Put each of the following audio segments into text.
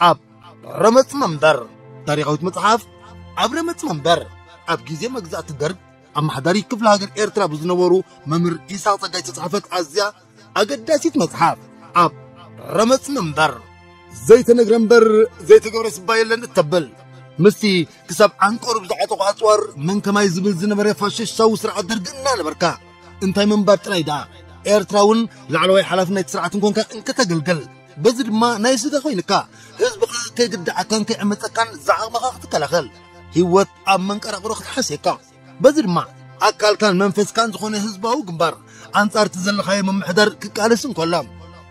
أب رمت منبر تاريخوت مصحف أب رمت منبر أب جزء مجزات الدرب أما حداري كيف لاجر إيرترا بزنورو ممر إيسا تجاي تصحفت أزياء أقداسيت مصحف أب رمت منبر زيت نجرمبر زيت جورس بايلن التبل مستي كسب عنقر بزعته قاصور من كما يزبل زنبر فاشش سو سرعة درقنا لبركا انتي من باتريدا إيرتراون لعلوي حلفنا يتسرعة نكون انك تقلقل بزر ما نايسي دا خوينكا هزبقا كي قد عكان كي عمتكان زعاق مخاقتك لخل هيوات أمنك رغرخ تحسيكا بزر ما أكال كان منفس كان زخوني هزباو قنبار أنصار تزل خاية من محدر كالسن كلام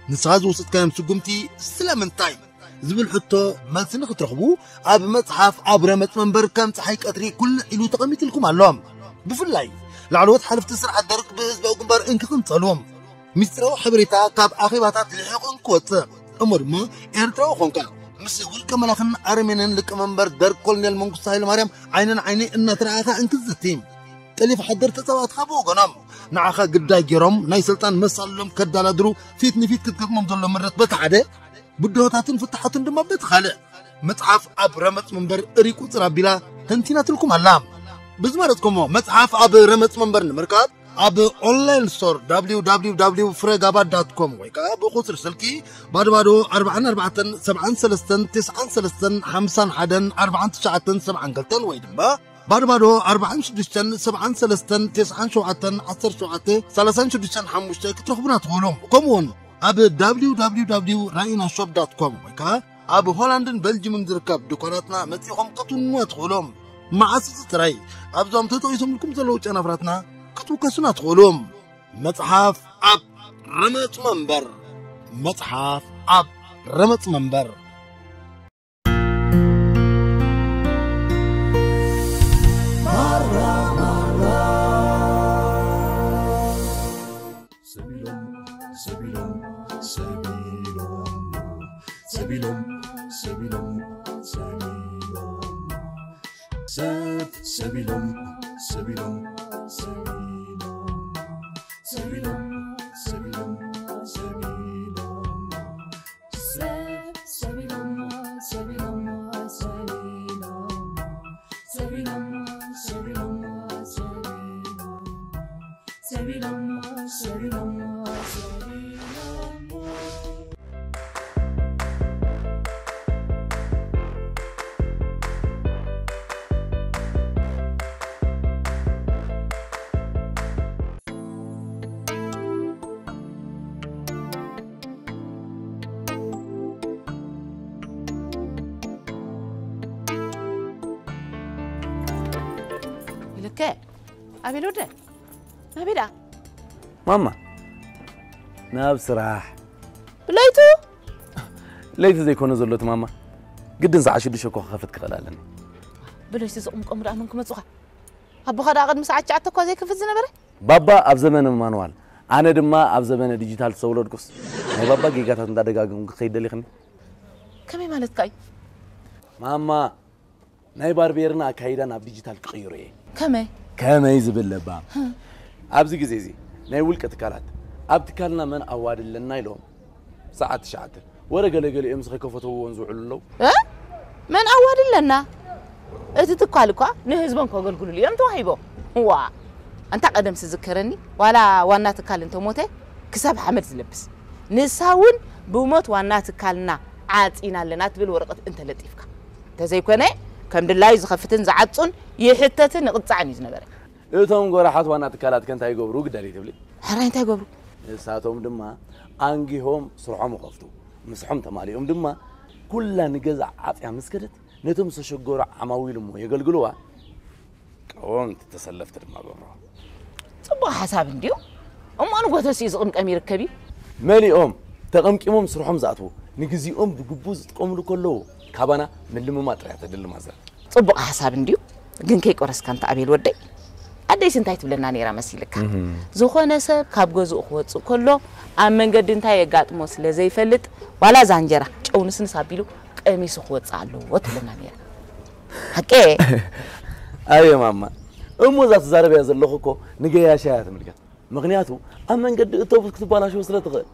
نساز وسط كلام سقمتي سلام تايم زبل حتى ما سنخ ترخبو أب مصحف أب رمت منبر كان تحيك أدري كل إلو تقميت لكم علام بفلاي لعلوات حلف تسرع الدرك بهزباو قنبار إنك كنت صالوم مسترو حبريتا كاب أخي باتات لحقن كوت أمر ما إرتراو خونكا مسؤول كمال خن أرمينن لك منبر در كولنيل منقص سهيل مريم عينن عيني إن تراها إنك الزتيم تلف حضر تتوات خابو غنام نعخا قدا جيروم ناي سلطان مسلم كدالادرو فيتني فيت كتكم ظل مرت بتعده بدوتاتن فتحتن دما بتخالع مصحف اب رمت منبر ريكو صرابيلا تنتينات لكم علام بزمرتكم مصحف اب رمت منبر نمركاب اب اونلاين ستور www.fregaba.com ويكا بخسر سلكي بادو 44 73 93 51 49 7 قلتن ويدما بادو 46 73 97 17 36 5 كترخبنا تقولهم كمون اب www.rainashop.com ويكا اب هولندن بلجيم دركب دكاناتنا متيهم قطنوا تقولهم مع اساس تراي ابزام تطيسم لكم زلو ጨናፍራትና كتوكسنا تقولهم مصحف اب رمت منبر مصحف اب رمت منبر أبي لودة أبي دا ماما ناب صراح ليتو زي كونه زلوت ماما قدن ساعة شو دشوكو خافت كغلالن بلوش تسقمكم امرأ منكم تسوخا أبو خدا قد مساعد شعتكو زي كيف الزنبرة بابا أب زمن مانوال أنا دما أب زمن ديجيتال سولود قص هاي بابا جيجات هندا دقاقم خيد اللي خني كمي مالت كاي ماما ناي باربيرنا كايدان أب ديجيتال قيوري كما يزبل لبام أبزي جزيزي نايول كتكالات أبتكالنا من أواد اللي نايلهم ساعات شعات ورقة لقى إمس خكفتو ونزوع له من أواد اللي نا أتتكالكوا نهزبنك وقول قولوا لي أنتوا هيبو هو أنت قدم تذكرني ولا وانا تكال أنتوا موتة كسب حمد زلبس نساون بموت وانا تكالنا عاتينا لنا تبل ورقة أنت لطيفك تزي كونه كم دلائي زخفتن زعاتون يحتتن نقطعني زنبرة إتهم قرحات وانا تكالات كنت هيقبرو قدري تبلي حرين تيقبرو ساعتهم دما أنجيهم سرعة مقفتو مسحهم تماليهم دما كلها نجزع عطيها مسكرت نتم سشجور عماويلهم يقلقلوها كونت تسلفت دما برا صباح حساب نديو أنا قلت سيزقم أمير كبير مالي تقوم كيمهم سرعهم زعتو نجزي بجبوز تقوم له كله كابانا من اللي ما تريح تدل مازال صباح حساب نديو جن كيك ورس كان تعبيل ودي أدي سنتايت بلنا نيرا مسيلك زخونة سب كابجوز أخوات كله أمن قد انتاي قات مسل زي فلت ولا زنجرة أو نسن سابيلو قميص أخوات على وتلنا نيرا حكي أيوة ماما ذات زارب يا زلخوكو نجي يا شاهد ملكا مغنياتو أمن قد أطوف كتبانا شو وصلت غير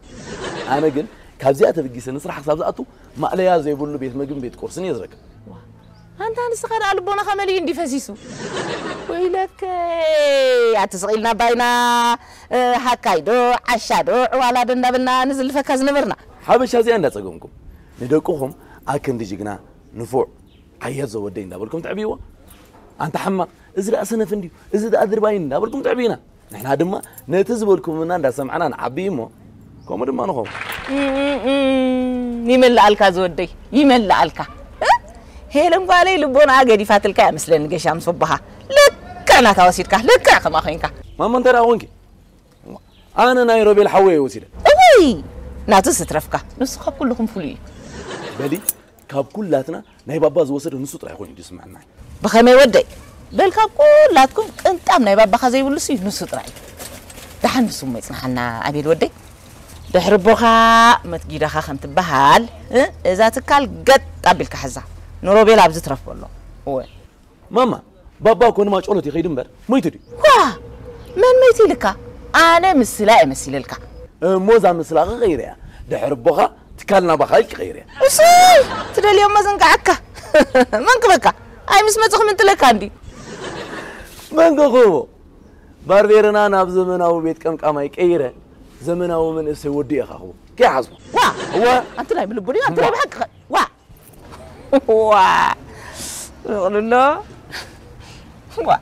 أنا قل كابزيات بجيس نسرح حساب زاتو ما عليها زي بقول له بيت مجن بيت كورسني يزرك أنت هنسخر على بونا خمالين دي فسيسو ويلك يا تسغيلنا باينا هكايدو عشادو ولا دنا بنا نزل فكاز نبرنا حبش هذي عندها تقومكم ندقوهم أكن دي جنا نفوع عيال زودين دابلكم تعبيوا أنت حما إذا أسنا فندي إذا أدري باين دابلكم تعبينا نحن هذا ما نتزبلكم من عند سمعنا نعبيمه كم ما نخوف يمل على زودي يمل على هيلم قالي لبونا عقدي فات الكا مثل نجيش أمس صبها لك أنا تواسيتك لك كما خينك ما ترى وينك أنا نيروبي الحوي وسيلة أوي ناتس ترفكا نسخة كلكم فلي بلي كاب كلاتنا نهي بابا زوسر نسوت راح يكون يجلس معنا بخمي ودي بل كاب كلاتكم أنت أم نهي بابا خزي ولا سي نسوت راح دحن سمي سمحنا أبي ودي دحربوها ما تجي خا خمت بهال إذا تكال قد قبل كحزة نروبي لابز ترف والله هو ماما بابا كون ما تقولتي خيدم بر ما يتدي واه من ميتي لك أنا مسلا مسيل لك موزع مسلا غيرها دحربوها تكالنا بخايك غيرها وصي ترى اليوم ما زنقعك منك بك أي مسمى تخمنت لك عندي منك خوو باربيرنا ناب زمناو بيت كم كامايك ايره زمناو من اسي ودي اخو كي حسبه هو انت لا بلبني انت لا بحق وا يقول الله وا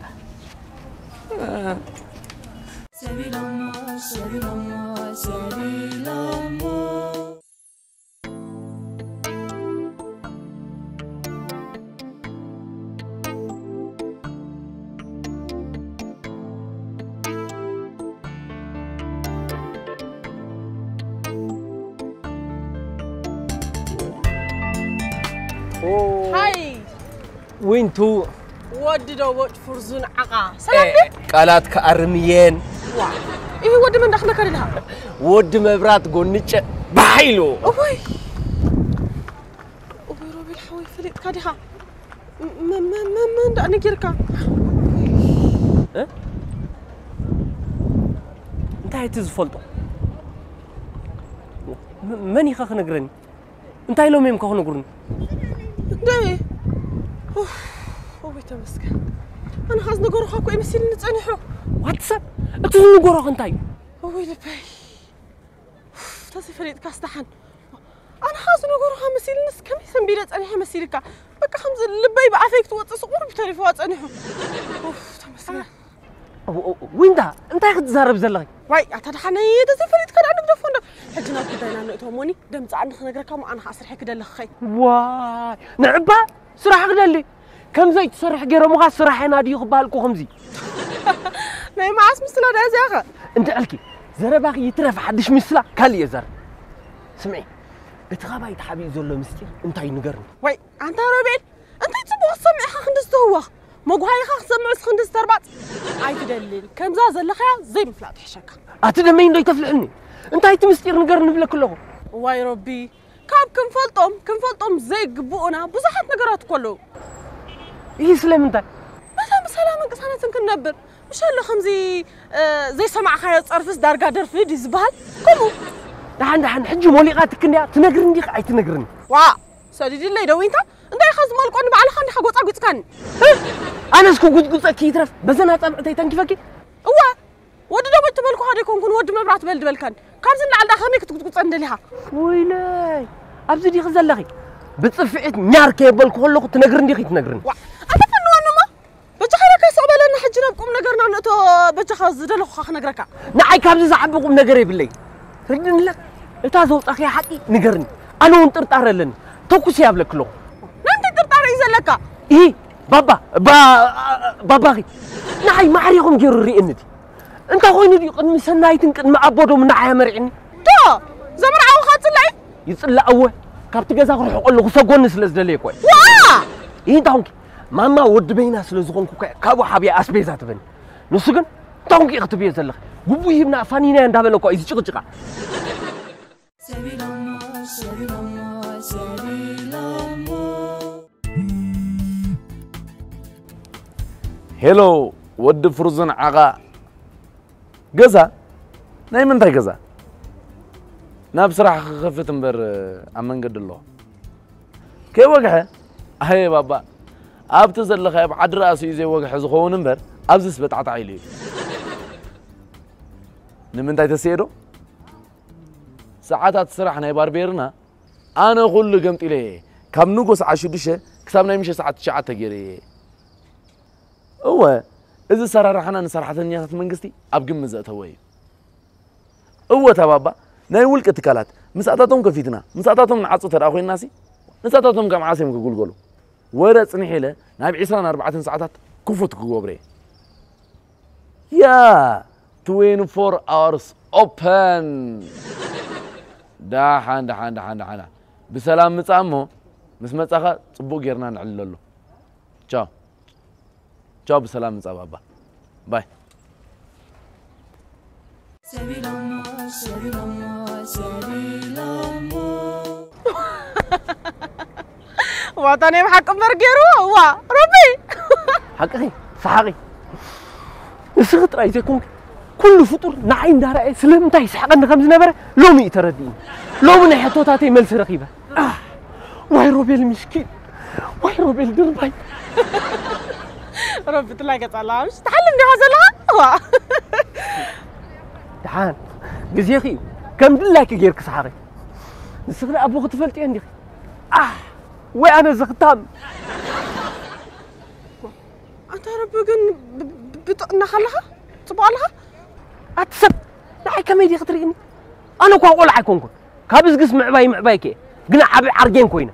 هاي وينتو وددو وقت فرزون عقا سلام قالات كأرميين إيه ود من دخلك لها ود مبرات قنيتش بحيلو أوي روبي الحوي فليت كادها ما دعني كيركا انت هاي تزفلطو من يخاخ نقرني انت هاي لو ميم كاخ نقرني داي أوه تمسك أنا خاص نقول خاكو إمسيل نتعنحو واتساب اكتو نقول انتاي أوه لبي تاسي فريد كاستحن أنا خاص نقول خا مسيل نس كم يسمبيلة تعنحي مسيلك بقى خمس اللبي بعافيك توتص قرب تليفون تعنحو أوف تمسك وين ده انت ياخد زارب زلغي واي أتدحني تاسي فريد كان عندك دفون حجنا كداينا نقطوموني دمت عنك نقرأكم أنا خاص رح كده لخي واي نعبا صراحة قدالي كم زي تصرح غير مغا صراحة نادي يخبالكو خمزي ما معاس مثلا ده يا أخي انت قالكي زرباك يترف حدش مثلا كالي يا زر سمعي اتغابا يتحبي زولو مستير انتي نقرني واي أنت روبين أنت تبغى تسمع خندست هو مو هاي خاص سمع خندست تربط عاي تدلل كم زاز اللخيا زي بفلات حشك أتدمين داي تفلعني انت هاي تمستير نقرني بلا كله واي ربي كم فلطم زي قبونا بزحت نقرات كله إيه سلام انت مثلا من قصانة يمكن نبر مش هلا خمزي زي سمع خيال صرفس دارقا درفي دي زبال كمو دحن حجي موليقاتك كنيا تنقرني ديك عاي تنقرني سادي اللي دوي انت يخز مالك وانا بعلى خاني حقوط اقوط كان انا سكو قوط كي يترف بزنا طبعتي تنكفكي هو ود دبت بالكو هذا يكون ود مبرات بلد بالكن كابزن على خاميك تقوط عندلها ويلاي ابزي دي خزلخي بتصفعت نيارك يبلكو كلكو تنقرني ديك تنقرني انا فنو ما بجا خيرك صعب لنا حجنا بكم نغرنا نتو بجا خز دلو خ نغركا نعي كابزي زعبكم نغر يبلي ردن لك اتا زوط اخي حقي نغرني انا ونطرطار لن توكس يابلك له نانت ترطار يزلك ايه بابا نعي ما عريهم جيرو ريئنتي انت خويني دي قد مسنايتن قد ما ابودو من نعي مرعني دا زمر عاو خاطلعي يصلى اول كابت غزا خو قول له سغون سلازدلي كوي وا ايه دونك ماما ود بينا سلازغونكو كابو حبي اسبيزا تبن نسغن دونك يختبي زلخ غبو يبنا فانينا اندابلكو اي چقچقا هلو ود فرزن عقا جزا ناي من تاي جزا ناب صراحة خفت مبر أمان قد الله كي وجهه هاي بابا أبتزل لك يا بعد رأسي زي وجه زخون مبر أبزس بتعط عيلي نمن تاي تسيرو ساعات تصرح أنا باربيرنا أنا أقول له قمت إليه كم نقص عشودشة كسبنا يمشي ساعات شعات تجري هو إذا صار رحنا نصرحة النيات من قصتي أبقى مزات هواي هو تبابا نايول كتكالات مساعدتهم كفيتنا مساعدتهم نعطوا ترى أخوي الناسي مساعدتهم كم عاصم كقول قولوا ورث نحيله نايب عيسان 4 ساعات كفوت كوبري يا 24 hours open دحان بسلام مصامو مس مصاخه صبو غيرنا نعللو تشاو بسلام مصا بابا باي وطني بحق مرجرو وا ربي حقي صحقي نسخت رايتكم كل فطور نعين داري سلمتاي سحقنا خمس نبره لومي تردين لومي حطوتاتي ملس رقيبه واي روبيل مسكين واي روبيل درباي ربي تلاقي طلعش تحلم دي هزلها دحان غزيخي كم دلاك غيرك صحاري نسخنا ابوك تفلتي عندي وانا زغتام انت ربي كن بطقنا خلها صبالها أتسب نحي كم يدي خطريني أنا كوا أقول عكونكم كابز قسم معباي كي قلنا عبي عرجين كوينا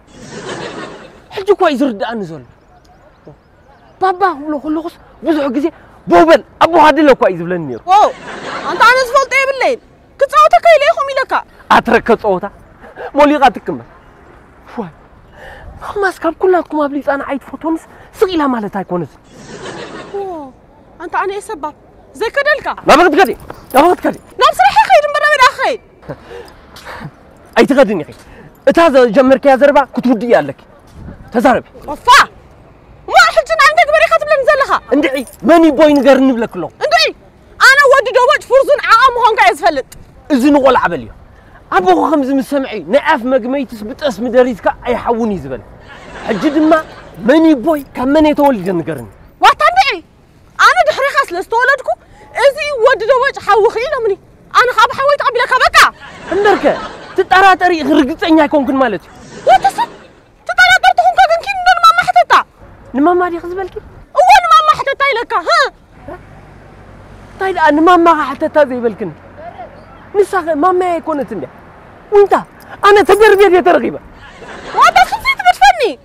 حجو كوا يزرد أنا زول بابا ولو خلص بزح جزي بوبل أبو هذا لو كوا يزبلن نير واو أنت أنا زفلت إيه بالليل كتصوتك إيه ليه خمي لك أترك كتصوتها مولي غاتكم فواي ما سكاب كلنا كم أبليس أنا عيد فوتونس سقيلها مالتها كونس واو أنت أنا إيه سبب زي كدلك ما بغيت كذي ما بغيت كذي نفس رح خير من برا أخي أي تغدني أخي هذا جمرك يا زربا كنت ودي لك تزاربي وفا ما حجنا عندك بريخة بلا نزلها اندعي ماني بوي نقرن بلا كله اندعي أنا ودي دوج فرزون عام هون قاعد يسفلت إذن ولا عبليه أبو خمس من سمعي نعرف مقميتس بتأس مداريتك أي حوني زبل حجد ما ماني بوي كمان يتولد نقرن واتندعي أنا دحري خاص لستولدكو إزي ودي دوج حوخي لمني أنا خاب حويت قبل كبكة اندرك تتراتري غرقتني يكون مالتي وتصل تتراتر تكون كان كين ما محتتا نما ما دي خزبلكي أول ما محتتا لك ها طيب أنا ما حتى زي بالكن نسخ ما يكون تندع وانت أنا تجربي دي ترغيبة وانت خفيت بتفني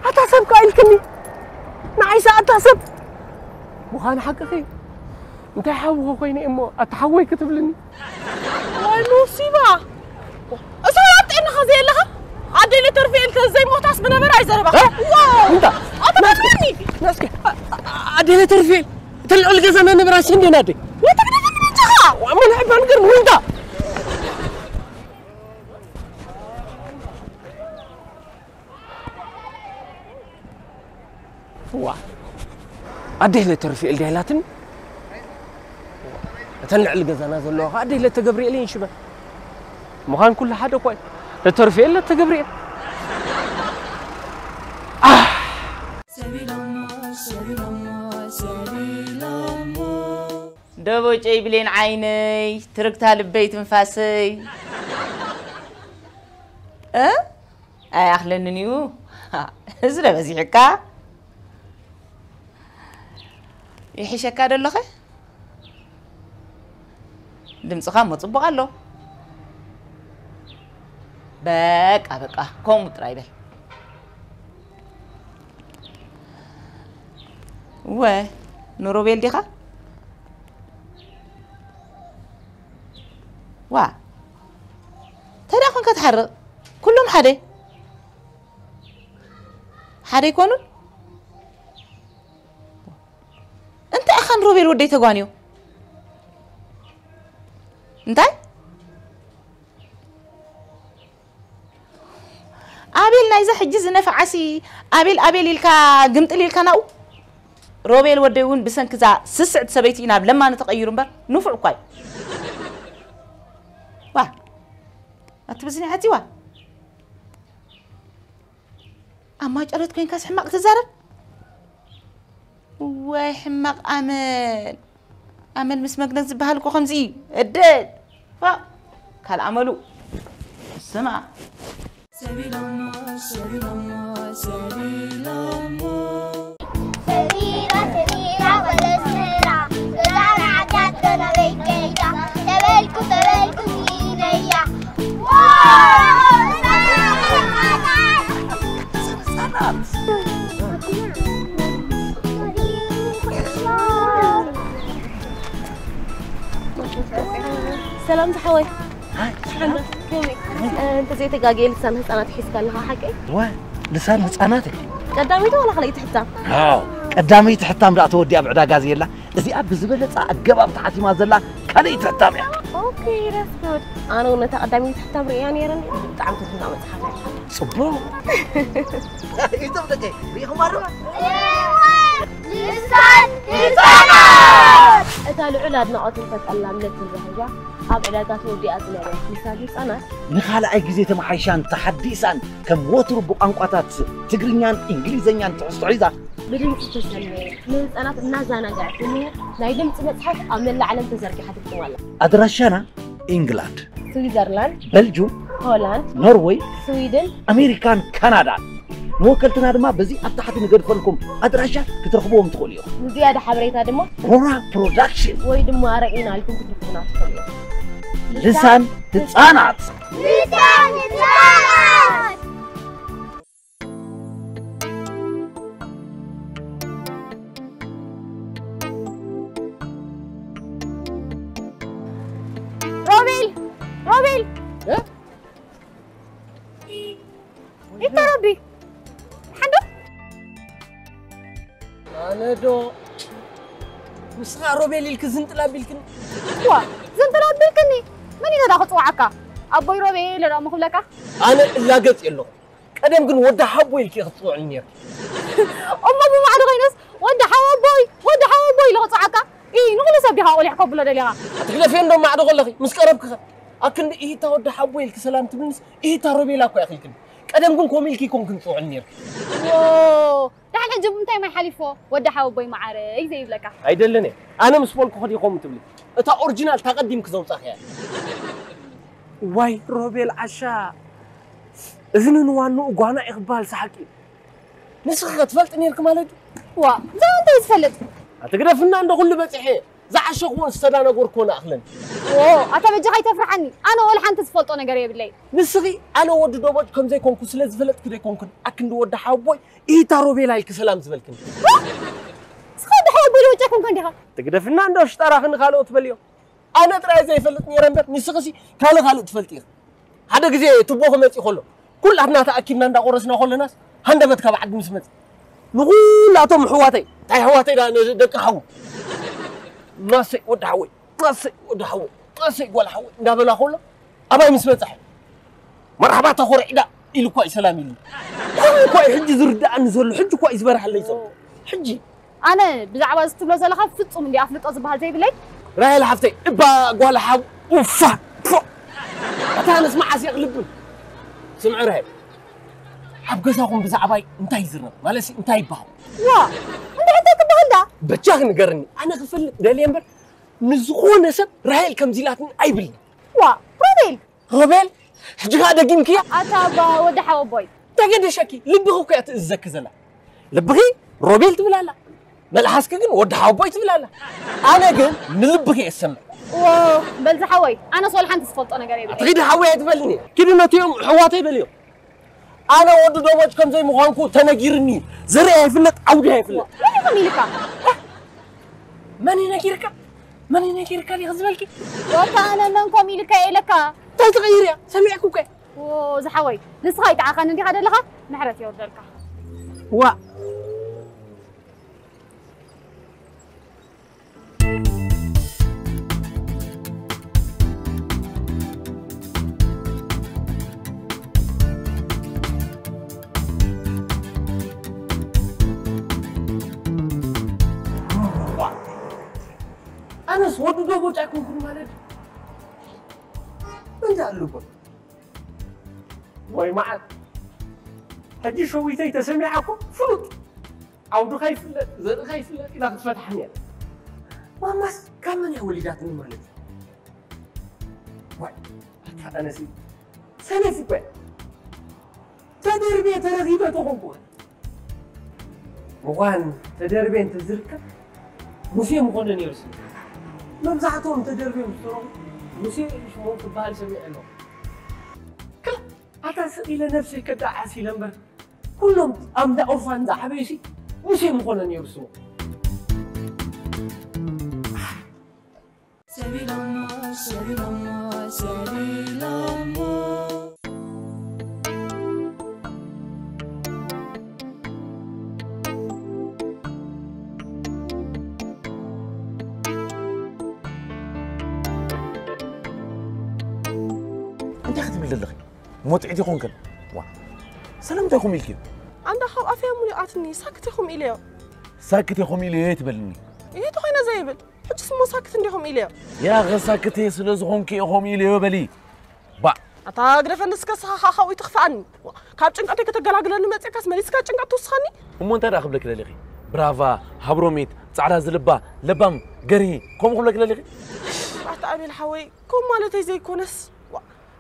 أتحسب قايل كني نعيسى أتحسب وخان حق أخي انت حاوه خويني امو اتحوي كتب لني واي مصيبه اسرعت ان خزي لها عدي لي ترفيل زي موت حسب نبر عايز اربح واو انت اتمنى ناسك عدي لي ترفيل تلقوا القزمه نبر سندي نادي وانت كده من انتها وما نحب نقر وانت واو عدي لي ترفيل ديالاتن تنع الجزانا زلوها عدي لا تجبريلين شبه مخان كل حدا كويس لا ترفيل لا تجبريل دبو جاي بلين عيني تركتها لبيت مفاسي اي اخلننيو ازرا بزيحكا يحشكا دلخه دمصخا مصبق الله بقى كوم ترايبل و نوروبيل ديخا وا ترى كون كتحرق كلهم حدا يكونوا انت اخان روبيل ودي تغانيو انت ابيل نايزه حجز نفعسي ابيل ليلكا قمط ليلكا ناو روبيل وديون بسنكزا سسعد سبيتينا لما نتغيروا بر نفع قاي وا أتبزني عتيوا أما جرت كوين كاس حماق تزارب واي حماق أمل مسمك نزل بهالكو خمزي الدد كال عملو السمع سبيل الله سبيل الله سبيل الله سبيرة ولا سريرة لا عدت أنا بيكيدا تبالكو مينيا واو سلام تحوي انت زي تقاقي لسان هسانات حيس قال لها حكي لسان هساناتك قداميته ولا خليت حتى قدامي تحتام دا تودي ابعدا غازي يلا ازي اب زبلص اجباب تحتي ما زلا كلي تحتام يا اوكي that's good انا ونتا قدامي تحتام ريان يرن طعمت لنا مصحف صبو ايتو دقي بيهم مارو لسان اتا العلاد نقط فتقلا ملت البهجه اب علاقات ودي ازلال مثال صنع نخال اي غزي تمحيشان تحديثان كم وتر بقنقطات تግርኛን እንግሊዘኛን ትዕስቱዒዛ بدون تسلمي من أنا نازانا قاعدين نايدم تبصحك أمن العالم تزرقي حتى والله أدرشنا إنجلاند سويسرلاند بلجيوم هولاند نرويج سويدن أمريكان كندا موكلتنا دما بزي أتحت نقدفلكم أدرشة كترخبوهم تقوليو زيادة حبريتها دما رورا برودكشن ويدم رأينا لكم كترخبونا تقوليو لسان تتصانات لسان تتصانات روبيل انت ربي حدو انا دو مسخا روبيل الكزنطلا بيلكن وا زنطلا بيلكني من يدا خصوعك ابوي روبيل لا مخلكا انا لا قص يلو قدم كن ودا حبو يلكي خصوعني امه بمعنى غينس ودا حبوي لا خصوعك اي نغلس بها اولي قبل دليها تقول فين دو ما عاد غلخي مسقربك أكن إيه تود حبويل كسلام تبنس إيه تروبي لا كوي أخيكن قدم كن كوميلكي كون كن صوعنير واو دحين عجب متى ما حليفه ودا حبوي معاري زي بلكا أيدلني أنا مسبول كخدي قوم تبلي أنت أورجينال تقدم كزوم صحيح واي روبيل عشاء إذن وانو قانا إقبال سحكي نسخة تفلت نيرك مالد وا زي أنت يتفلت أتقدر فينا عند كل بتحي زعشق واستدانا غوركونا أخلن اوه اتا بجي تفرحني انا ولا حنت تفلطو نغير يبلي نسخي انا ود دوبت كم زي كونكو سلا زفلت كده كونكن اكن ود حبوي اي تروبي لايك سلام زبلكن سخد حبوي وجهكم كندها تقدر فينا عند اشتراخن خالو تبليو انا تراي زي فلتني رمبت نسخسي خالو تفلتي هذا غزي تبوخ مصي خلو كل احنا تاكيدنا ندا قرسنا كل الناس هندبت كبعد مسمت نقولاتهم حواتي تاي حواتي دق حو ناسي ود حوي ناسي ولا حوي دابلا خلو اباي مسمصح مرحبا تخور عدا إلو كوي سلام إلي كوي حجي زرد أنزل حجي كوي زبرح اللي يسوي حجي أنا بزعوا استبلا زلا خفت من دي أفلت أصبح زي بلي راي لحفتي إبا قول حب وفا أتا نسمع عسي أغلبن سمع راي حب قصاكم بزعباي انتاي زرنا مالسي انتاي باو وا انت تبهل ده بجاك نقرني أنا غفل دالي ينبر نزخون سب راي الكمزيلاتن أي بلي وا روبيل حجي هذا جيمكي أتابع ودا حوبوي تاجد شكي لبغو كيات الزك زلا لبغي روبيل تبلالا ملحسك جن ودا حوبوي تبلالا أنا جن نلبغي اسمع واو بل زحوي أنا صول حنت صفط أنا قريب تريد حوي تبلني كده نتيم حواتي بليو أنا ودا دوبت كم زي مغانكو تناجرني زرع يفلت عودة يفلت ماني نكيرك اللي غزبلكي وكان منكم ميلك إلك تغير يا سمعك وكي زحوي نسخاي تعاقن ندي هذا لها نحرت يودلك وا أنا سود دوبو تاكل كل مالد من جالو وي معك هدي شويتي تسمعكم فلوت عودو خايف زر خايف إذا تفتحني ماما كم يا وليداتني مالتي واي أنا سي سنة بقى تدربي ترغيبة تقول وان تدربي أنت زركة مسيح مقولني يرسل ممزحتهم تدربي مسترهم مسيح مش ممكن بحال سميع له كلا عطاس إلى نفسي كدا عاسي لمبر كلهم أمدا أورفان دا حبيسي مسيح مقولني يرسل سبيل الله سبيل الله سبيل الله انت اختي بالله موت يكون كان سلامتكم الكيف عندها خو أفهم مليقاتني ساكتهم إليه ساكت يا خومي ليه تبلني إيه تخينا زيبل حج اسمه ساكت عندهم إليه يا غير ساكت يا سلازهم كي خومي ليه بلي با أتاقرف أنك خوي تخفى عني كاب جنقتي كتقلاقل أنه ما تكاس ماليس كاب جنقت توسخني ومن ترى أخبر لك للغي برافا هبروميت تعالى زلبا لبام قري كم أخبر لك للغي بعد أبي الحوي كم مالتي زي كونس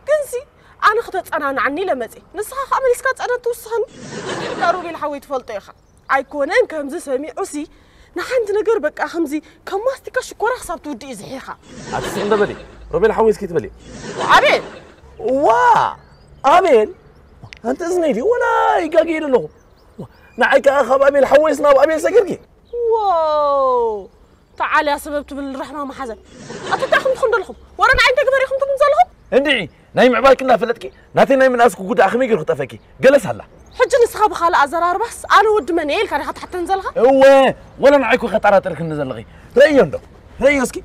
كنسي أنا خدت أنا عني لمتي نسخة ماليس كات أنا توسخني كاروبي الحوي تفلطيخا أيكونن كمزي سمي عسي نحنت نقر بك خمزي كم ماستيكا شكورة حسابتو دي زحيخا أتسخن ده بلي روبي الحويس كيت بلي وعبيل وا أبيل أنت زنيدي ولا يقاقي له نعيك أخاب أبيل حويسنا وأبيل سكركي واو تعال يا سببت بالرحمة ما حزن أتتاخم تخند لهم ورانا عندك بريخم تنزلهم اندعي نايم عبالك لنا فلتكي ناتي نايم ناسكو قد أخمي قرخ تفكي جلس هلا حج نسخة بخالة أزرار بس أنا ود منيل كان حتى تنزلها هو ولا نعيكو خطرات رك نزل لغي رأيون ده رأيوسكي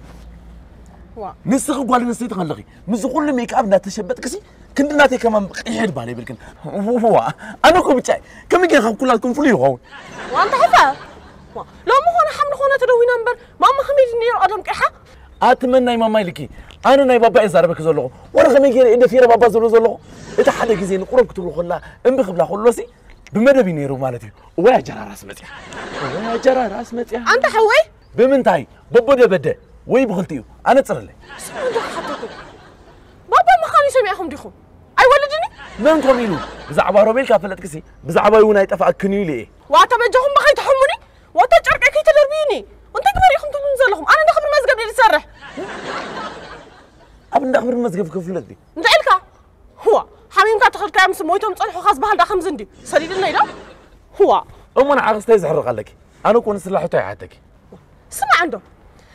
نسخة قال نسيت خلقي مزقول ميك اب ناتشبت كسي كند ناتي كمان يحد بالي بالكن هو انا كو بتاعي كم يجي خم كلكم فلي هو وانت حفا لو مو هنا حمل خونه تدوي نمبر ماما خميد نير ادم كحا اتمنى ماما لكي انا ناي بابا يزاربك زلو ولا خمي يجي اذا في بابا زلو انت حدا غزي نقرب كتب خلا ام بخبلا خلوسي بمدب ينيرو مالتي ويا جرى راس متيا ويا جرى راس متيا انت حوي بمنتاي ببده بده وي بخلتيو انا تصرلي بابا ما خاني سمعهم ديخو اي ولدني من قميلو بزعبا روبيل كافلت كسي بزعبا يونا يطفا كنيلي واتبجهم بخي تحمني وتجرك كي تدربيني وانت كبر يخم تنزلهم انا نخبر مزقب لي يسرح ابن نخبر مزقب كفلت دي نعلك هو حميم كتخل كامس مويتهم تصلحوا خاص بحال دا خمزندي سديدنا يلا هو امنا عرس تزحرق لك انا كون سلاحو تاعي حتك سمع عنده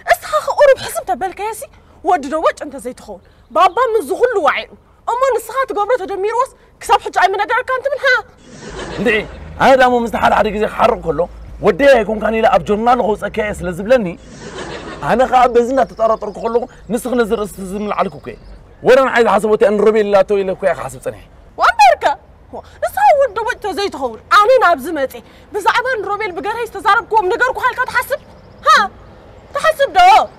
اسخاخ قرب حسب تبالك ياسي ودنا وجه انت زي تخون بابا من زغل وعين اما نسخات قبره تدمير وس كسب حج اي من ادار كانت منها ندعي انا دامو مستحيل على زي حرق كله ودي يكون كان الى اب جورنال هو سكايس لزبلني انا خا بزنا تطرطر كله نسخ نزر استزم عليكم كي ورا عايز حسبتي ان ربي لا تو لك يا حسب صنيح وامريكا نسخه ود وجه زي تخون انا ناب زمتي بزعبان روبيل بقرا يستزاربكم نغركم حالك تحسب ها تحسب ده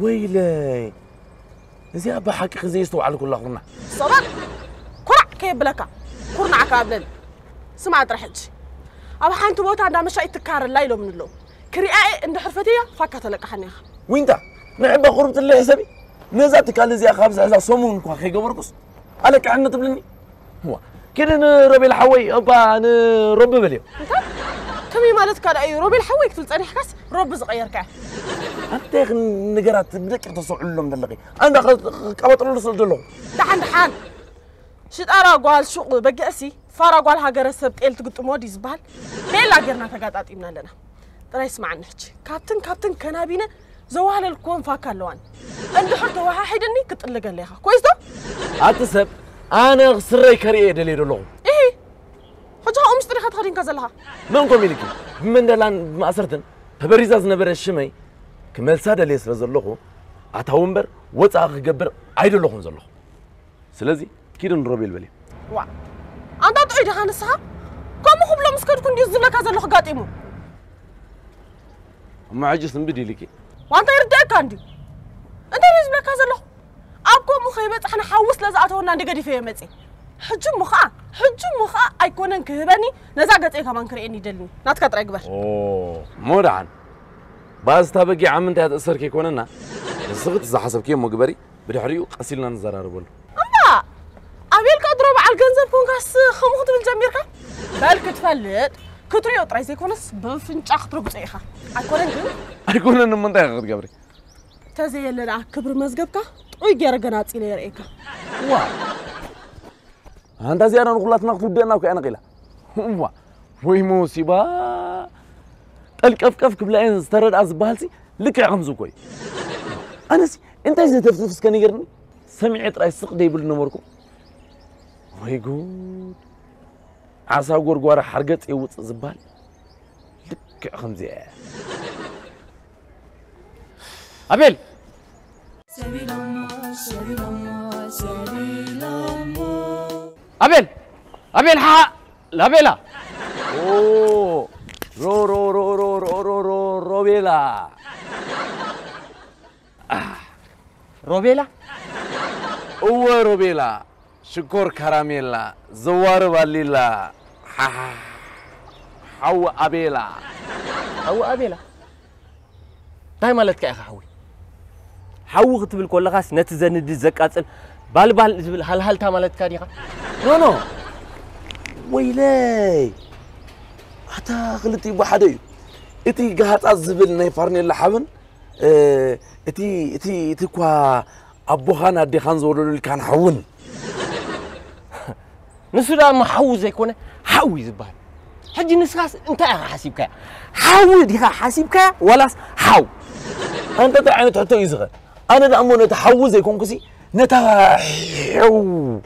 ويلي زي ابا حقيقي زي يستوى على كل اخرنا صبر كرع كيف بلكا كرنا عكابلن سمع ترحج ابا حانت بوتا عندها مشاي تكار الليل من اللو كرياي عند حرفتيه فكت لك حنيخ وينتا نعبا قربت اللي حسبي نزاتك على زي خابز على صومون كو خي قبرقص عليك عنا تبلني هو كده ربي الحوي ابا رب بليو كمي مالتك على اي روبي الحوي كتل صريح كاس روب صغير كاع انت نقرات بدك تصع لهم دلقي انا قبط الرسل دلهم دحان دحان شد ارا قال شغل بقاسي فارا قال هاجر سب قلت قط مودي زبال ليلا غيرنا تقاطاطيمنا لنا ترى اسمع نحكي كابتن كنابينا زوال الكون فاكالوان عند حتى واحدني كطلق ليها كويس ده اتسب انا غسري كريه دليل له ايه حجها امستري خدين كزلها منكم ملكي من دلان ما اثرتن تبريزاز نبر الشمي كمل ساده لي سلازلخو اتاومبر وصا خغبر ايدلخون زلخو سلازي كيدن روبيل بلي وا انت تعيد خانسها كم خبل مسكد كون ديز لك زلخ غاطيمو ما عجز نبدي لكي وانت يردك عندي انت ليش بلك زلخ ابكم مخيبت احنا حوس لزاتونا ندي غدي في مصي حجم مخا حجو مخا أيكونن كهبني نزاقت إيه كمان كريني دلني ناتك ترى أكبر مودعن باز تابقي عم انت هتأثر كي كوننا الصغت إذا حسب كيف مقبري بدحريو قسيلنا نزرار بول أما أبيلك أضرب على الجنزب كون كاس خمخت بالجميرك بالك تفلت كتريو ترى زي كونس بفنش أخطر بسيخة أيكونن من ده غير قبري تزي لنا كبر مزجبك ويجي رجعات إلى رأيك وا هذا زيارة نقولات نقطة دينا وكأنا قيلة وا وي مصيبة الكف قبل أن استرد أزبالسي لك يا غمزو كوي أنا سي أنت إيش تفسف كان يقرني سمعت رأي السق ديبل نمركم وي جود عسى غورغورة حرقت يوت زبال لك يا غمزي أبيل أبيل أبيل ها لا بيلا أوه روبيلا روبيلا هو روبيلا شكر كراميلا زوار باليلا حو أبيلا تاي مالتك يا أخوي حو قتبل كل غاس نتزن دي زكاة بال هل تا مالتك يا أخي نو ويلي حتى غلطي بحدي اتي قاعد ازبل نيفرني اللحبن اتي كوا ابوخان ادي خان زولل كان حون نسودا ما حوز يكون حوي زبال حجي نسخاس انت حاسبك حاول ديك حاسبك ولا حاو انت تعين تحطو يزغل انا دامو نتحوز يكون كسي نتحو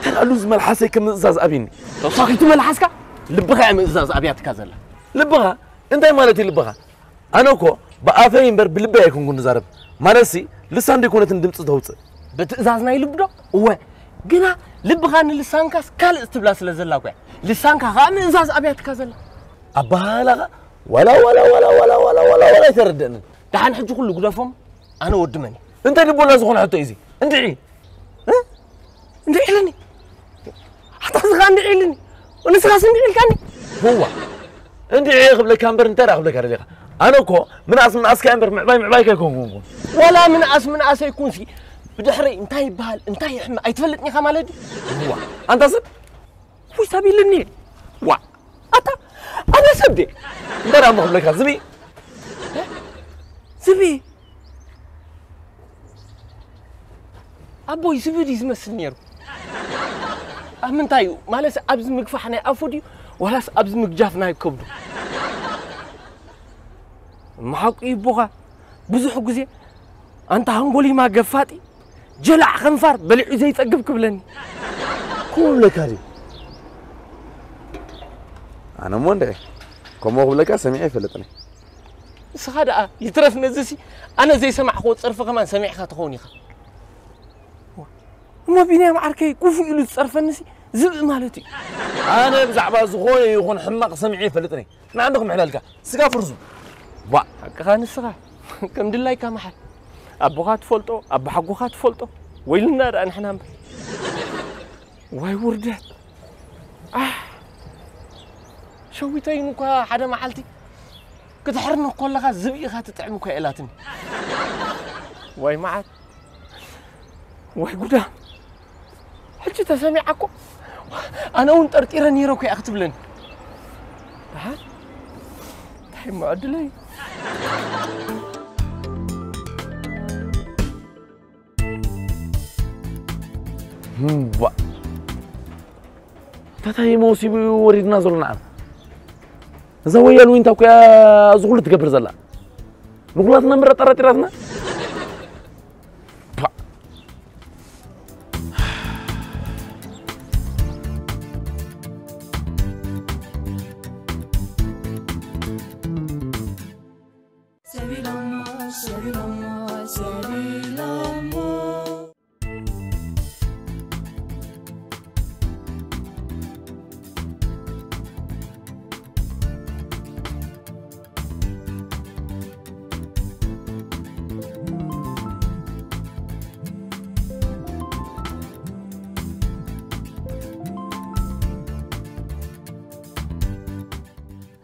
تلالوز ملحسي كم ازاز ابيني لو ساكت ملحسك لبغا ام ازاز ابياتك زلا لبغا انت مالتي لبغا انا كو بافين بر بلبا يكون كن زارب مالسي لسان دي كونت دمص توص بتازازنا يلبدو هو غنا لبغا لسانكاس كال استبلا سلازلا كو لسانكا غام ازاز ابياتك زلا ابالا ولا تردن دحان حجي كل غدافهم انا ودمني انت دبولا زخون حتى يزي انت عي انت علني حتى زغان علني ونسغاس علني هو انت عي قبل كامبر انت قبل كارليخ انا كو من اس كامبر معباي كيكون ولا من اس يكون في بدحري انت يبال انت يحمى ايتفلطني خمالدي هو انت سب وش تبي لني وا انا سبدي انت راه قبل زبي أبوي سبدي يسمسني يرو أمن تايو مالس أبز مكفحنا أفودي ولا أبز مكجافنا يكبدو محاق يبوها بزح جزء أنت هنقولي ما قفاتي جلع خنفار بلع زي تقف قبلني كلك هذه أنا موندي كم أقول لك سمعي فلتني سخادة يترف نزسي أنا زي سمع خود صرف كمان سمع خاتخوني خا ما بيني معركي كوفي إلو تصرف النسي زب مالتي أنا بزعبا زغوي يكون حماق سمعي فلتني ما عندكم حلالك سقا فرزو وا كان السقا كم دلاي كام حال أبوغات فولتو أبو حقوغات فولتو ويلنا رأى نحن نعمل واي وردت شوي تاينوكا حدا محلتي كتحرنا كلها زبي خات تطعمك إلاتني واي معك واي قدام حجي تسمعكم أنا وانت أرتيرني روكي أكتب لن تعال تعال معدلي وا تاتاي موسي وريدنا زولنا زويا لو انت يا زغل تكبر زلا نقولاتنا مرة طراتنا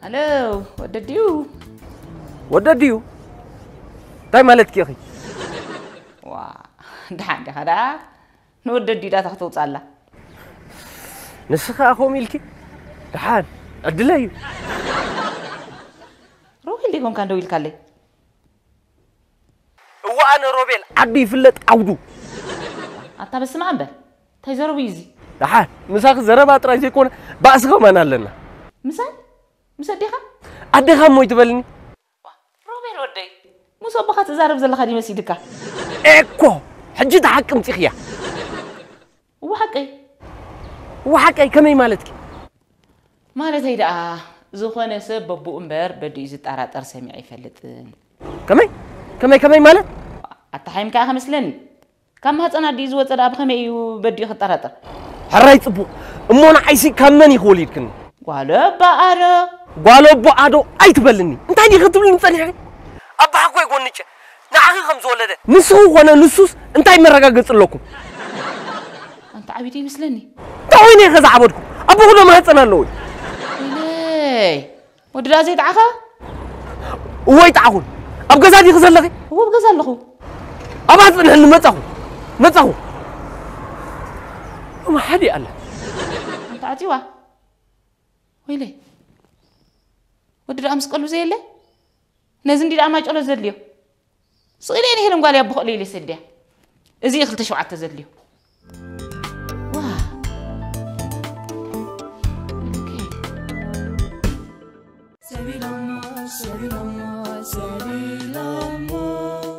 الو ودديو ودديو تاي مالتك يا اخي وا دحان هذا نوددي دا تخطوصالا نسخه اخو ميلكي دحان ادلايو روبيل ديكم كان دويل كالي هو انا روبيل عدي يفلط عودو انت بسمع انبل تيزرو بيزي دحان مساخ زربا طراي زيكون باسكم انا لنا مسال مسديخه اديخه موي تبلني روبيل ودي مصبخه تزارب زلخه دي مسيدكا ايكو حجي تحكم تخيا وحقي كمي مالتك مالت هيدا زخونه سبب امبر بدي يزطراطر سميع يفلطن كمي مالت اتحيم كا خمسلني كم هصنا دي زو صدا بخمي بدي يخطراطر حراي صبو امونا عيسي كمن يخوليدكن قالو بادو اي تبلني انت دي خطبلني صنيعي ابا حكوي غونچ نعخي خمس ولده نسو هنا نسوس انت يمرغاغص لكم انت عبيدي يمسلني تويني خذ عبدكم ابو هنا ما هصنالو لي ودرا زيت عخا وي تعخون اب غزادي خزلخي هو بغزلخو ابا صنن مصخو ما حد قال انت عتيوا ويلي ودرا امس قلو زي له نزن دي ما چلو زليو سقيلين هلم قال يا ابو خليلي سديا ازي خلت شوعت زليو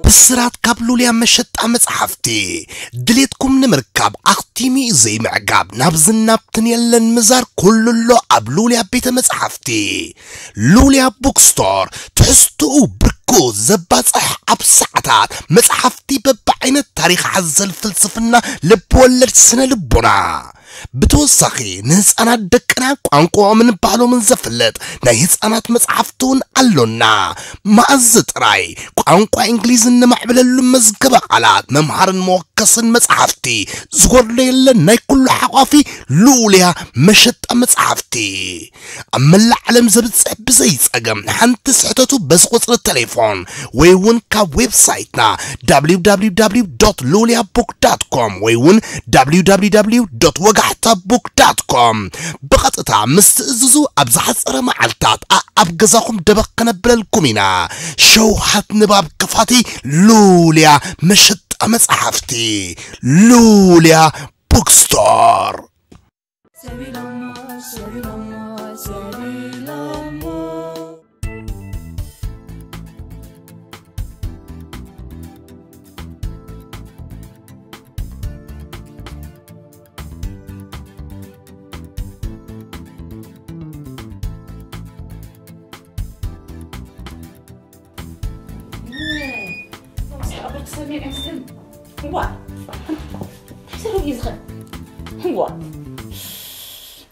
بسرات كابلوليا مشت مصحفتي دليتكم نمركب اختيمي زي معقاب نابزنا بتنيلن مزار كللو ابلوليا بيت مصحفتي لوليا بوكستور تحستو بركو زباصح ابسعتات مصحفتي ببعين تاريخ حزل فلسفنا لبولد سنه لبنا بتوسخي ناس انا دكنا قانقو من بالو من زفلت نايس انا مصحفتون علونا ما ازت راي قانقو انجليز نمعبللو مزغب قالات ممحرن موكسن مصحفتي زغور ليل ناي كل حقافي لوليا مشط مصحفتي امل عالم زبصح بزي صقم حنت سحتتو بس قصر التليفون ويون كا ويب سايتنا www.loliabook.com ويون www.wagaxtabook.com بقطتا مستئززو ابزحت صره معلتات ابغزاكم دبقنا بللكمينا شوحت نباب كفاتي لوليا مشط مصحفتي لوليا بوكستور هو تحسروا يزغل هو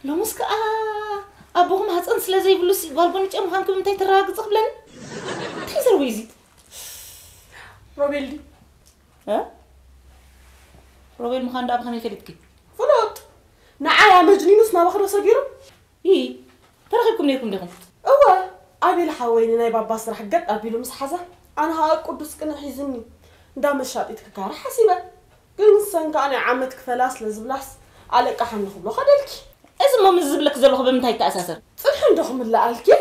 لو مسك ابوهم حصن سلازي بلوس بالبن چم خانكم انت تراغص بلن تحسروا يزيد روبيل ها روبيل مخان داب خمي كدتك فلوت نعايا مجنينوس ما بخرو صغيرو ترخبكم ليكم لكم ابي الحويني ناي بابا صراحه قد ابي له مسحزه انا ها قدس كن حيزني دام الشاطيت كار حسيبه كنسن كان عمتك فلاس لزبلاس عليك حنخبل خدلك ازم من زبلك زلخ بمنتاي تاساسر صح عندكم لا قالكي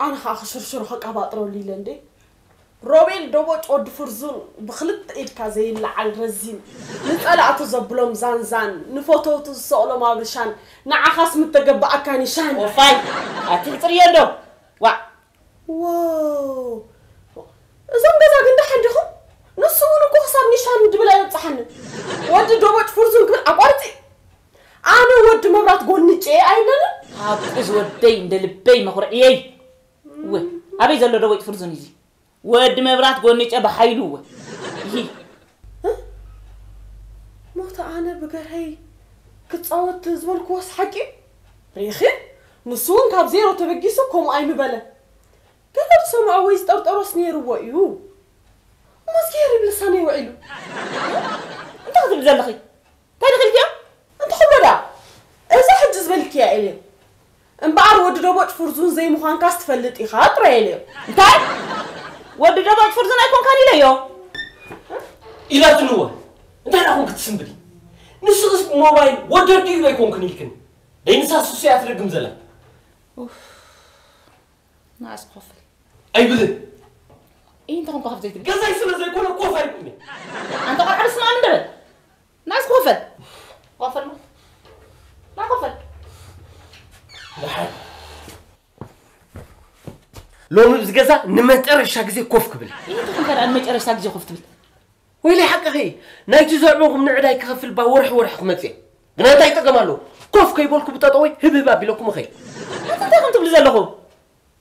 انا ها شرشر حق اباطرو لي لندي روبيل دوبوت ود فرزون بخلط ايدكا زي لعل رزين نطلعت زبلوم زانزان نفوتو تصقلو مابرشان نعخاس متجبا كاني شان وفاي اتلطريندو واو زم غزا كنت حدخم نسون كو حساب نشان دبلا يصحن ود دوبوت فرزون كن اقارتي انا ود مبرات غونچي اينن ابز ودي اندلبي مخرعي و ابي زلو دوبوت فرزون يزي ود مبرات غونچي بحيلو يي موت انا بغري كتصوت زبل كوس حقي ريخي نسون كاب زيرو تبغيسو كوم اي مبله كذا سمعوا ويسترطروا سنيرو ويو مسكيري بلساني وعيلو انت خذ زلخي تدخل فيها انت خمدا اذا حجز بالك يا الي امبار ود دبوت فرزون زي مخان كاست فلتي خاطر يلي انتاي ود دبوت فرزون ايكون كان يليو إلا تنوه انت راكم كتسنبلي نسخس موبايل ودرتي لا يكون كنيلكن دينسا سوسيات رقم زلا ناس قفل اي بذل انت كنت قفل زيت قصا يسمى زي كل قفل يبني انت قاعد اسمع من دبل ناس قفل قفل ما قفل لحد لو مزقزا نمترشا غزي كوف قبل انت كنت انا مترشا غزي كوف قبل ويلي حق اخي نايتي زعبكم نعداي كخفل با ورح خمتي غنا تاي تقمالو كوف كيبولكم بتطوي هبهبا بيلكم اخي انت كنت بلي زلكم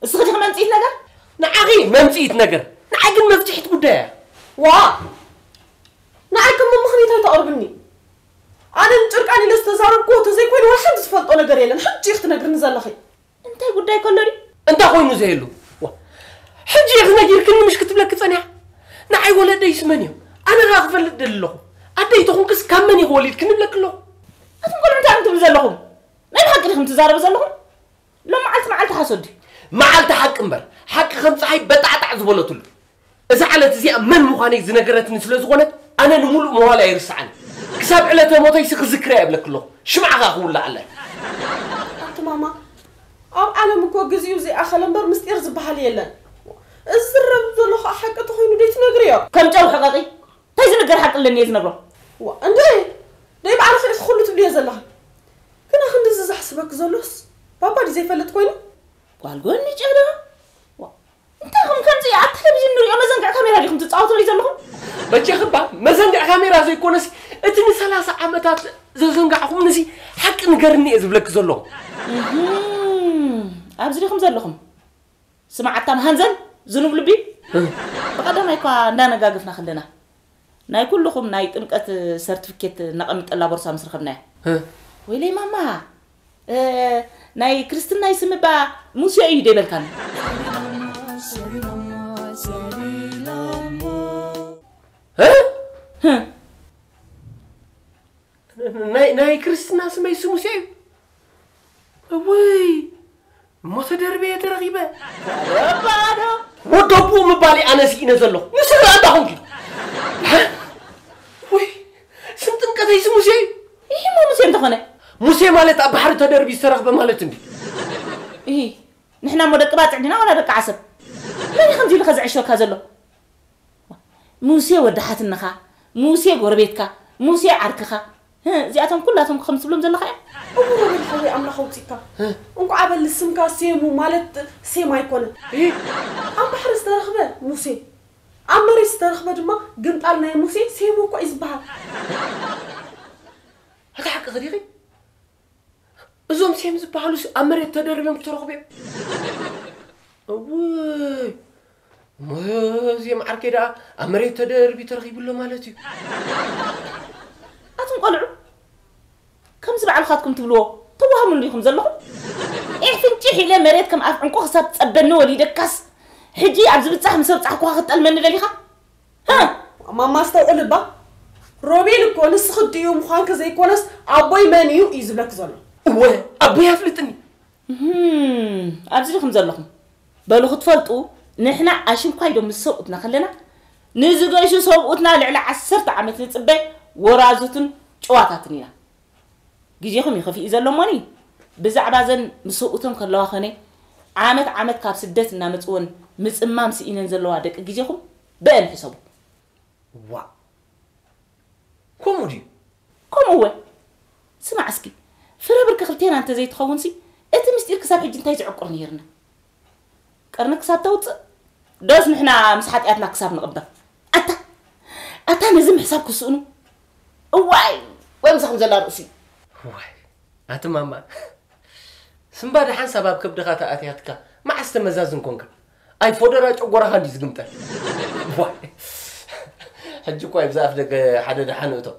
اسخدي كمان نصيت نجر نعاغي ما نصيت نجر نعاغي مفتحت قدايا وا نعاكم من مخريتها تقربني انا نتركاني لستزاركو تزي كوين واحد تفلطو نجر يلن حجي اخت نجر نزل اخي انت قداي كلوري انت خوينو زيلو حجي اخت نجر كني مش كتب لك ثانيه نعي ولد يسمنيو انا غافل دلو ادي تكون كس كمني وليد كنب لك له اتقولوا انت بزلهم ما الحق لكم تزارب زلهم لو معلت حسودي معلت حق امبر حق خمس حي بتعطع زبلتل اذا علت زي من مخاني زنجرتني سلازغونت انا نمول موالا يرسعني كساب علته موتي سخ ذكرى يبلك له شمعها هو لا علي انت ماما اب عالم كو غزيو زي اخلنبر مستير زبحال يلن الزرب زلخ حق تخوينو ديت نغريو كم جو حقاقي تايز نغر حق لني يزنبرو وا اندي داي بعرف ايش خلت بلي زلها كنا خندز زحسبك زلوس بابا دي زي فلت كوينو قال قولني جدا وا انت هم كم زي على التلفزيون نريو مزنقع كاميرا ليكم تتصاوتوا لي زلهم بچي خبا مزنقع كاميرا زي كونس اتني 30 عامات زنقعكم نسي حق نغرني ازبلك زلهم ابزريكم زلهم سمعتام هنزل زنوب لبي بقدم ايكا نانغاغفنا خلنا ناي كلكم ناي طمقت سيرتيفيكيت نقمط الله بورصه مسرخبنا ويلي ماما ناي كريستنا يسمبا موسى يدبل كان ناي كريستنا سمي موسى وي متدربيه ترغيبه بابا ودبو مبالي انا سينا زلو نسرا داونكي وي سنتن كدايس موسى ايه مو موسى انتخنه موسى مالت بحر تدربي استرغبه مالت اندي ايه نحنا مدقبات عندنا ولا دق عسب ماني خمتي لك زعشو كازلو موسى ودحاتنخا موسى غربيتكا موسى عركخا زياتهم كلاتهم خمس بلوم زلخا أمور بالحوي أملا خوتيكا أنكو عبل السمكا سيمو مالت سيما يكون إيه أم بحر استرخبه موسى أمري استرخبه دما قمت قالنا يا موسى سيمو كويس بحر هذا حق غريغي أزوم سيم زبحالو أمري تدربهم ترخبه أوي ما زي ما عركدا أمري تدربي ترخيب له مالتي أتم قلعوا كم زبع الخاتكم تبلوه توهم اللي يخم زلهم إيه فنتي حيلة مريت كم أفعنكو خساب تقبلنو ولي دكاس حجي عبز بتصح مسوب تصحكو هاخد ألمن لليخا ها ماما استوعب با روبي لكو نسخد يوم خانك زي كونس أبوي مانيو يزبلك زلو واه أبوي هفلتني أبزي لكم زلهم بلو خطفلتو نحنا عشان قايدو مسوقتنا خلينا نزغيشو سوقتنا لعلى 10 عامات نصبي ورازوتن ጨዋታትኒና ግዜኹም ይኸፊ ዘለሞኒ ብዛዕባ ዘን مسوقتم ከለዋ ኸኔ ዓመት ካብ ስደት እና መጽወን ምጽማም ሲኢነን ዘለዋ ደቂ ግዜኹም በእን ሕሰቡ ዋ ኮሞዲ ኮሞወ ስማዕ እስኪ ፍረብር ክልቴና እንተ ዘይትኸውን ሲ እቲ ምስጢር ክሳብ ሕጂ እንታይ ዝዕቁር ነይርና ቀርኒ ክሳብ ተውፅእ دوس نحنا مسحات ياتنا كساب نقبل أتا نزم حساب كسونو واي وين مسخم زلا رأسي واي أتا ماما سنباد حان سباب كبدغا تأتياتك ما استمزازن كونك أي فودراج أقورا هاندي زقمتا واي حجي كوي بزاف دك حدا دحانوتو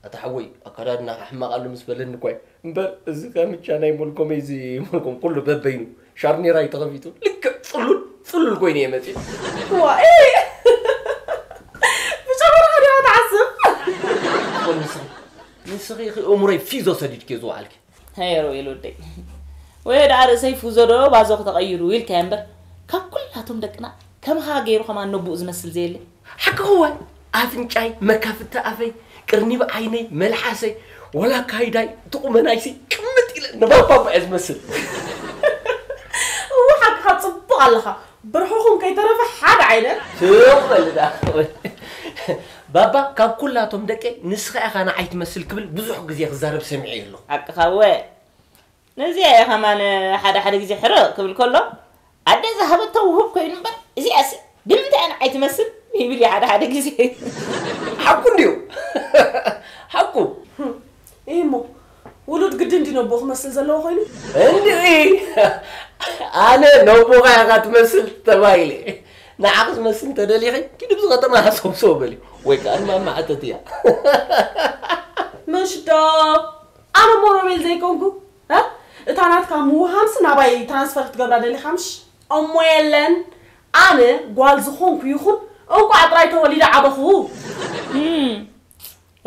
أتحوي أقرارنا أحمق قالوا مسبلن كوي مبر إذا متشاناي مولكم يزي مولكم كله ببينو شارني راي تغفيتو لك صلوا الكويني يا متي وا ايه بشغل غادي اتعصب والنسخي اموري فيزو سديد كيزو عليك هيرو يلودي ويد عرق سيفو زرو بازوق تغيرو ويل كامبر كم كلاتهم دقنا كم هاجيرو كمان نبوز مسل زيلي حق هو أفنجاي مكافته أفي قرني بعيني ملحسي ولا كايداي تقومنايسي كمت إلى نبابا بعز مسل وحق خاطب الله برحوكم كي ترى حد عينه شوف ده بابا كم كلاتهم دقي نسخة أنا عيت مسل قبل بزح جزية زارب سمعي له حق خوي نزيه كمان حدا جزي حرق قبل كله عدي ذهبت توهب كوين بر زي أسي دمت أنا عيت مسل يبي لي حدا جزي حقو ديو حقو إيه مو ولد قدين دي نبوخ مسل زلو خيني عندي أنا نبوخ يا تمثل تبايلي نعكس مسل تدلي خي كده بس غطنا حسب صوبلي وكأن ما معتتيا مش داب أنا مورميل زي كونكو ها تانات كامو همس نباي ترانسفير تقبل دلي خمش أمويلن أنا قال زخون كيخون أو قاعد رايك وليد عبخو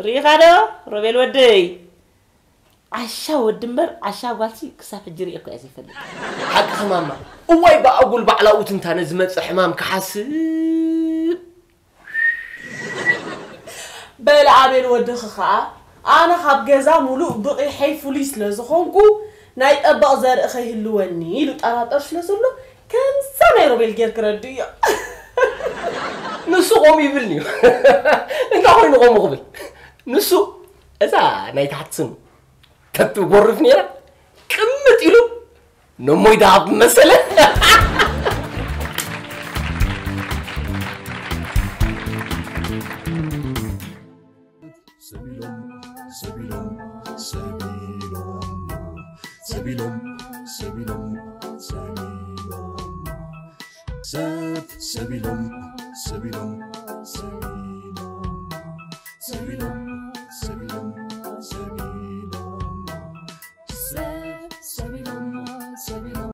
ريخادو روبيل ودي عشاء ودمبر عشاء قالتي كساف الجري أكو أزي فدي حق ماما وواي بقى أقول بعلاوت أنت نزمت حمام كحاسب بلعبين ودخخا أنا خاب جزا ملوء بقي حي فوليس لزخونكو نايت أبقى زار أخي هلواني لو تقرأتش لزلو كان سنة روبيل جير كردية نسو قوم يبلني انت اخوين قوم قبل نسو اذا نايت حتسن تتو غرفني راه قمت يلو نمو يدعب مثلا Sebilom, Sebilom, Sebilom, Sebilom.